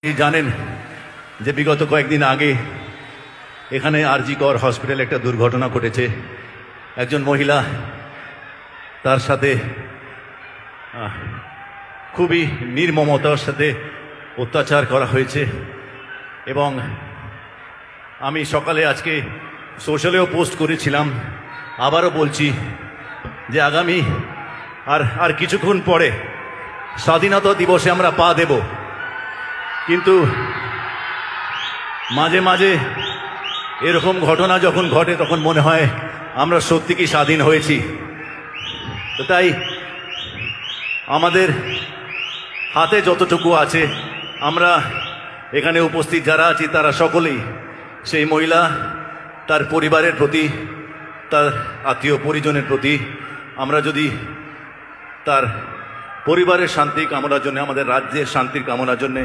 জানেন যে বিগত কয়েকদিন আগে এখানে আরজি কর হসপিটালে একটা দুর্ঘটনা ঘটেছে। একজন মহিলা, তার সাথে খুবই নির্মমতার সাথে অত্যাচার করা হয়েছে। এবং আমি সকালে আজকে সোশ্যালেও পোস্ট করেছিলাম, আবারও বলছি যে আগামী আর কিছুক্ষণ পরে স্বাধীনতা দিবসে আমরা পা দেব, কিন্তু মাঝে মাঝে এরকম ঘটনা যখন ঘটে তখন মনে হয় আমরা সত্যি কি স্বাধীন হয়েছি। তো তাই আমাদের হাতে যতটুকু আছে, আমরা এখানে উপস্থিত যারা আছি তারা সকলেই সেই মহিলা, তার পরিবারের প্রতি, তার আত্মীয় পরিজনের প্রতি আমরা যদি তার পরিবারের শান্তি কামনার জন্য, আমাদের রাজ্যের শান্তির কামনার জন্য